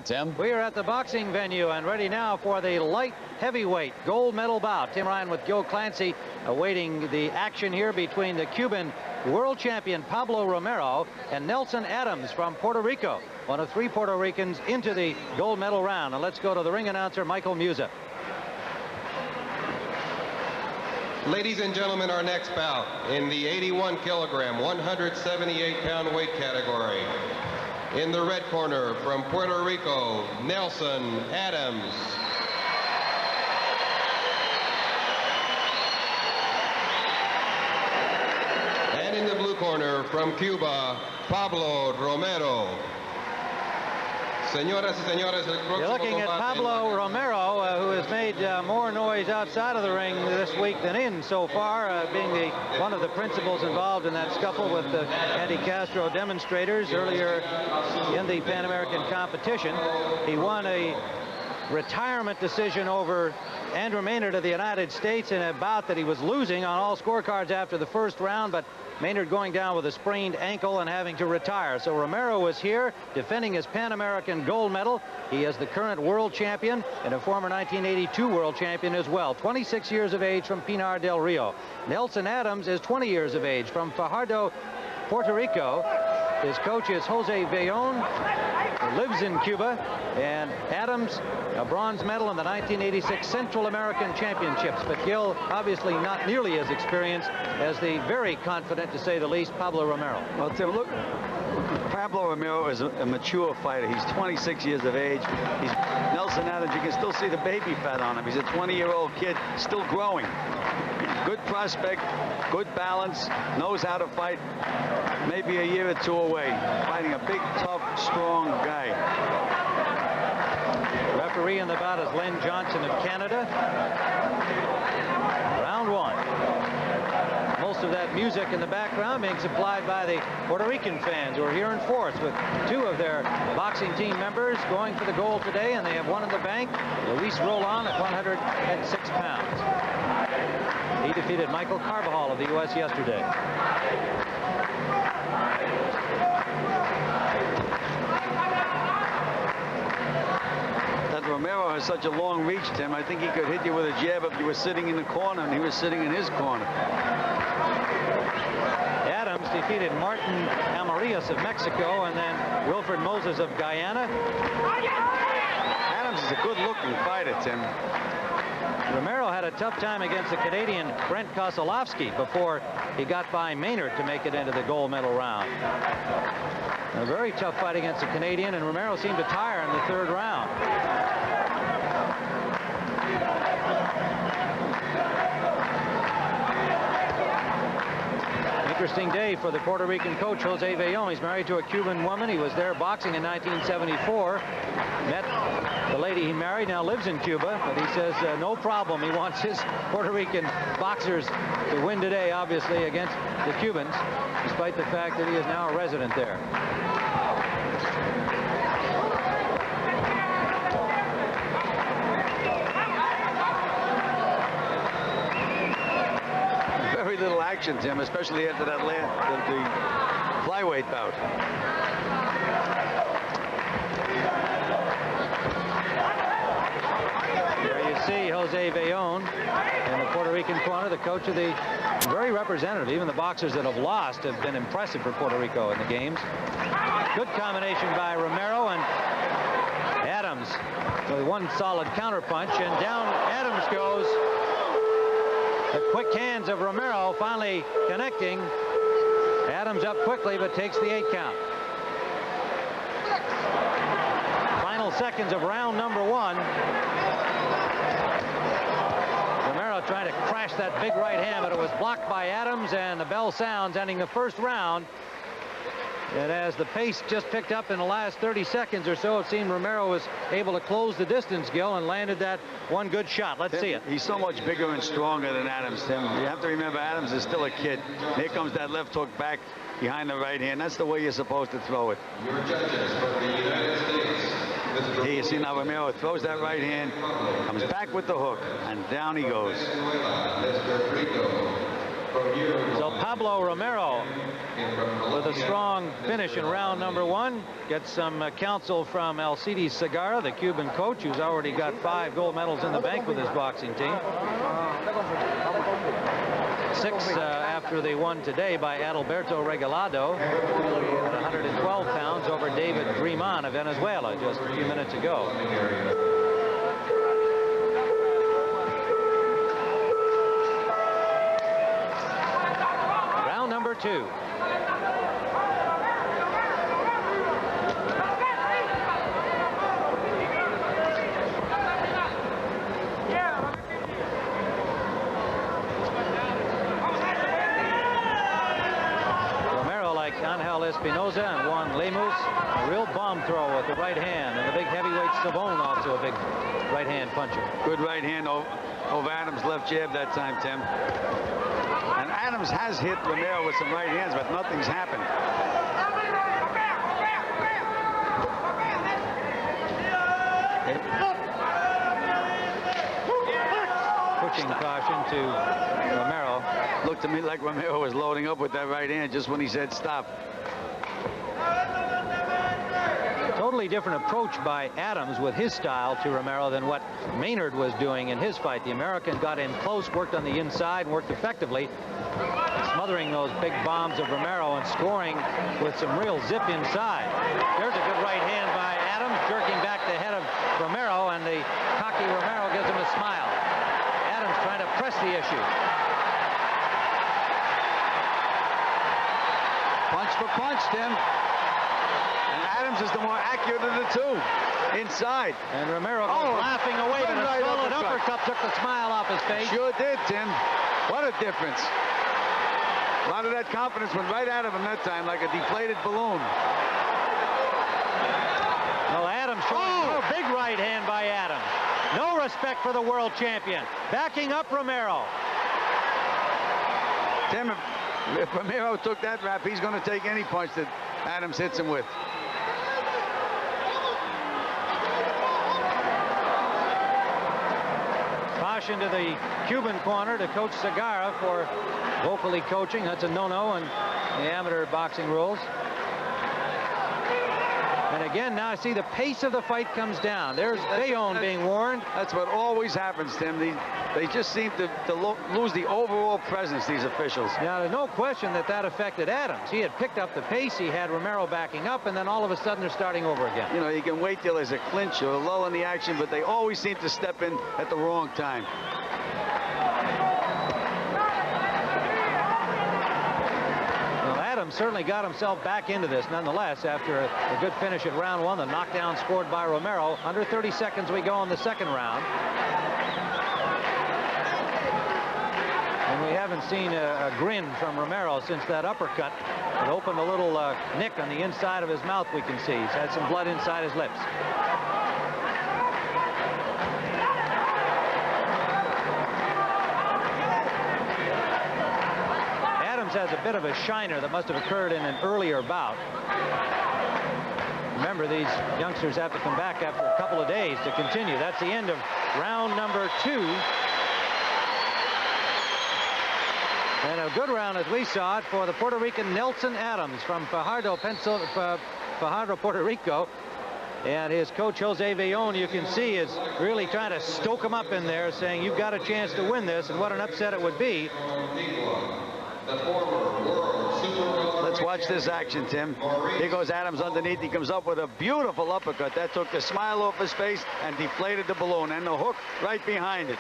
Tim? We are at the boxing venue and ready now for the light heavyweight gold medal bout. Tim Ryan with Joe Clancy awaiting the action here between the Cuban world champion Pablo Romero and Nelson Adams from Puerto Rico. One of 3 Puerto Ricans into the gold medal round. And let's go to the ring announcer, Michael Musa. Ladies and gentlemen, our next bout in the 81 kilogram, 178 pound weight category. In the red corner from Puerto Rico, Nelson Adams. And in the blue corner from Cuba, Pablo Romero. Señoras y señores, you're looking at Pablo Romero, who has made more noise outside of the ring this week than in so far, being one of the principals involved in that scuffle with the anti-Castro demonstrators earlier in the Pan American competition. He won a retirement decision over Andrew Maynard of the United States in a bout that he was losing on all scorecards after the first round, but Maynard going down with a sprained ankle and having to retire. So Romero is here defending his Pan American gold medal. He is the current world champion and a former 1982 world champion as well. 26 years of age from Pinar del Rio. Nelson Adams is 20 years of age from Fajardo, Puerto Rico. His coach is Jose Vellon, who lives in Cuba. And Adams, a bronze medal in the 1986 Central American Championships. But Gil, obviously not nearly as experienced as the very confident, to say the least, Pablo Romero. Well, Tim, look, Pablo Romero is a mature fighter. He's 26 years of age. He's Nelson Adams. You can still see the baby fat on him. He's a 20-year-old kid, still growing. Good prospect, good balance, knows how to fight. Maybe a year or 2 away, fighting a big, tough, strong guy. Referee in the bout is Len Johnson of Canada. Round 1. Most of that music in the background being supplied by the Puerto Rican fans who are here in force, with 2 of their boxing team members going for the gold today, and they have one in the bank, Luis Rolon at 106 pounds. He defeated Michael Carbajal of the U.S. yesterday. That Romero has such a long reach, Tim. I think he could hit you with a jab if you were sitting in the corner and he was sitting in his corner. Adams defeated Martin Amarillas of Mexico and then Wilfred Moses of Guyana. Adams is a good-looking fighter, Tim. Romero had a tough time against the Canadian Brent Kosolowski before he got by Maynard to make it into the gold medal round. A very tough fight against the Canadian, and Romero seemed to tire in the 3rd round. Interesting day for the Puerto Rican coach, Jose Vellon. He's married to a Cuban woman. He was there boxing in 1974. Met the lady he married, now lives in Cuba, but he says no problem. He wants his Puerto Rican boxers to win today, obviously, against the Cubans, despite the fact that he is now a resident there. Very little action, Tim, especially after that the flyweight bout. There you see Jose Vellon in the Puerto Rican corner, the coach of the very representative. Even the boxers that have lost have been impressive for Puerto Rico in the games. Good combination by Romero, and Adams with one solid counterpunch, and down Adams goes. The quick hands of Romero finally connecting. Adams up quickly, but takes the 8 count. Final seconds of round number 1. Romero trying to crash that big right hand, but it was blocked by Adams, and the bell sounds, ending the 1st round. And as the pace just picked up in the last 30 seconds or so, it seemed Romero was able to close the distance, Gil, and landed that one good shot. Let's see it. He's so much bigger and stronger than Adams, Tim. You have to remember, Adams is still a kid. Here comes that left hook back behind the right hand. That's the way you're supposed to throw it. Your judges from the United States. Here you see now Romero throws that right hand, comes back with the hook, and down he goes. Mr. Rico. So Pablo Romero, with a strong finish in round number 1, gets some counsel from Alcides Segarra, the Cuban coach, who's already got 5 gold medals in the bank with his boxing team. 6 after they won today by Adalberto Regalado at 112 pounds over David Dreamon of Venezuela just a few minutes ago. Round number 2. Espinoza and Juan Lemus, a real bomb throw with the right hand, and the big heavyweight Savone also a big right hand puncher. Good right hand over Adams' left jab that time, Tim. And Adams has hit Romero with some right hands, but nothing's happened. Pushing caution to Romero. Looked to me like Romero was loading up with that right hand just when he said stop. Totally different approach by Adams with his style to Romero than what Maynard was doing in his fight. The American got in close, worked on the inside, and worked effectively, smothering those big bombs of Romero and scoring with some real zip inside. There's a good right hand by Adams, jerking back the head of Romero, and the cocky Romero gives him a smile. Adams trying to press the issue. Punch for punch, Tim. And Adams is the more accurate of the two. Inside. And Romero goes laughing away, but a solid uppercut took the smile off his face. Sure did, Tim. What a difference. A lot of that confidence went right out of him that time, like a deflated balloon. Well, Adams showing a big right hand by Adams. No respect for the world champion. Backing up Romero. Tim, if Romero took that rap, he's going to take any punch that Adams hits him with. Caution to the Cuban corner to Coach Segarra for vocally coaching. That's a no-no in the amateur boxing rules. And again, now I see the pace of the fight comes down. There's Bayonne being warned. That's what always happens, Tim. They just seem to lose the overall presence, these officials. Now, there's no question that affected Adams. He had picked up the pace. He had Romero backing up, and then all of a sudden they're starting over again. You know, you can wait till there's a clinch or a lull in the action, but they always seem to step in at the wrong time. Adams certainly got himself back into this nonetheless after a good finish at round 1. The knockdown scored by Romero. Under 30 seconds we go in the second round. And we haven't seen a grin from Romero since that uppercut. It opened a little nick on the inside of his mouth, we can see. He's had some blood inside his lips. Has a bit of a shiner that must have occurred in an earlier bout. Remember, these youngsters have to come back after a couple of days to continue. That's the end of round number 2. And a good round as we saw it for the Puerto Rican Nelson Adams from Fajardo, Puerto Rico. And his coach, Jose Villon, you can see, is really trying to stoke him up in there, saying you've got a chance to win this, and what an upset it would be. Let's watch this action, Tim. Here goes Adams underneath. He comes up with a beautiful uppercut. That took the smile off his face and deflated the balloon, and the hook right behind it.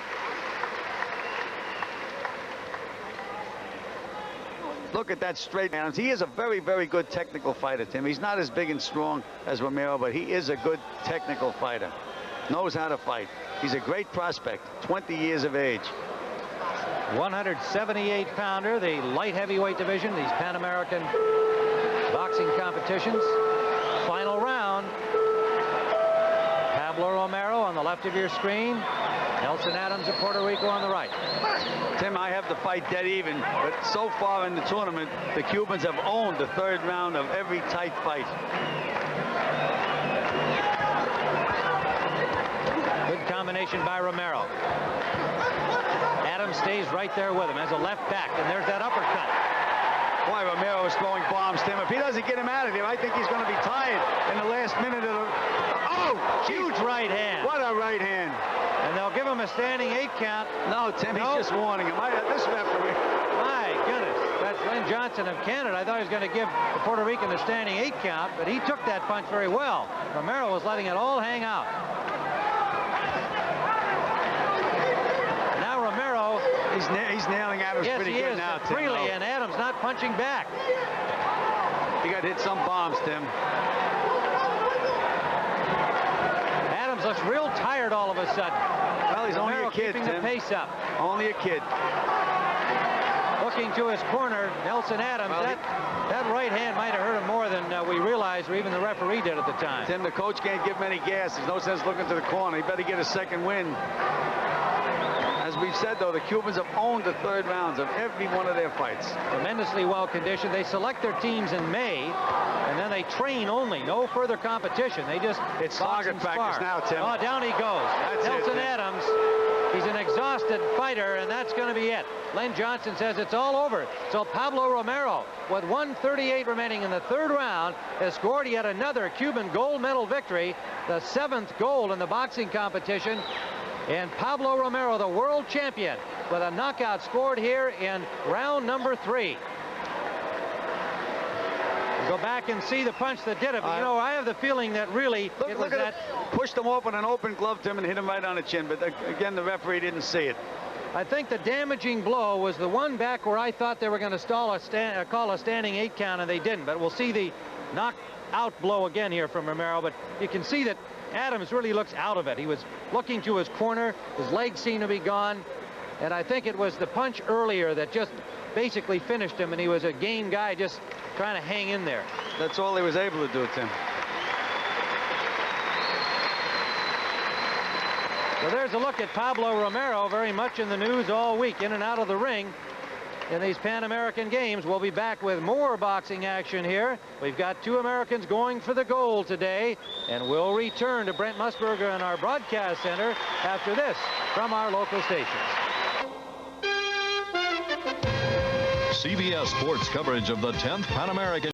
Look at that straight Adams. He is a very, very good technical fighter, Tim. He's not as big and strong as Romero, but he is a good technical fighter. Knows how to fight. He's a great prospect, 20 years of age. 178-pounder, the light heavyweight division, these Pan American boxing competitions. Final round. Pablo Romero on the left of your screen. Nelson Adams of Puerto Rico on the right. Tim, I have the fight dead even, but so far in the tournament, the Cubans have owned the third round of every tight fight. Good combination by Romero. Adams Adams stays right there with him as a left back, and there's that uppercut. Boy, Romero is throwing bombs to him. If he doesn't get him out of there, I think he's going to be tired in the last minute of the... Oh! Huge right hand. What a right hand. And they'll give him a standing 8 count. No, Tim, he's just warning him. This referee... My goodness. That's Lynn Johnson of Canada. I thought he was going to give the Puerto Rican a standing 8 count, but he took that punch very well. Romero was letting it all hang out. Now Romero... He's nailing Adams pretty good now, Tim. Freely, and Adams not punching back. He got hit some bombs, Tim. Adams looks real tired all of a sudden. Well, he's Romero only a kid, keeping Tim. the pace up. Only a kid. Looking to his corner, Nelson Adams. Well, that right hand might have hurt him more than we realized, or even the referee did at the time. Tim, the coach can't give him any gas. There's no sense looking to the corner. He better get a second win. As we've said, though, the Cubans have owned the third rounds of every one of their fights. Tremendously well conditioned. They select their teams in May, and then they train only. No further competition. They just It's target practice now, Tim. Oh, down he goes. That's Nelson it, Adams. He's an exhausted fighter, and that's going to be it. Len Johnson says it's all over. So Pablo Romero, with 1:38 remaining in the third round, has scored yet another Cuban gold medal victory, the 7th gold in the boxing competition. And Pablo Romero, the world champion, with a knockout scored here in round number 3. Go back and see the punch that did it. But, you know, I have the feeling that really it was that... Pushed him off with an open glove, Tim, and hit him right on the chin. But again, the referee didn't see it. I think the damaging blow was the one back where I thought they were going to call a standing 8 count, and they didn't. But we'll see the knockout blow again here from Romero. But you can see that Adams really looks out of it. He was looking to his corner. His legs seemed to be gone. And I think it was the punch earlier that just basically finished him, and he was a game guy just trying to hang in there. That's all he was able to do, Tim. So there's a look at Pablo Romero, very much in the news all week, in and out of the ring in these Pan American Games. We'll be back with more boxing action here. We've got 2 Americans going for the gold today, and we'll return to Brent Musburger in our broadcast center after this from our local stations. CBS Sports coverage of the 10th Pan American